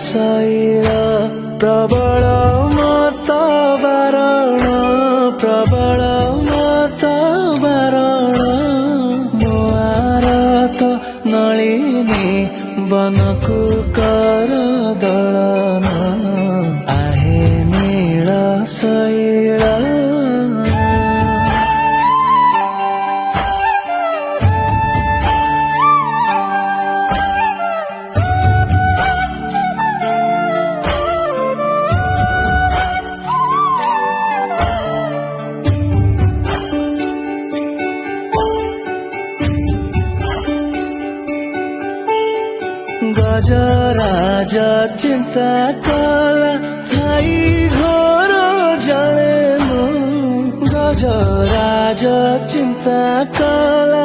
ଶୈଳ ପ୍ରବଳ ମତ ବାରଣ ପ୍ରବଳ ମତ ବାରଣ ମୁଆର ତ ନଳିନୀ ବନକୁ କର ଦଳନ आहे नीଳ ଶୈଳ गजराज चिंता कला थाई घर जले गजराज चिंता कला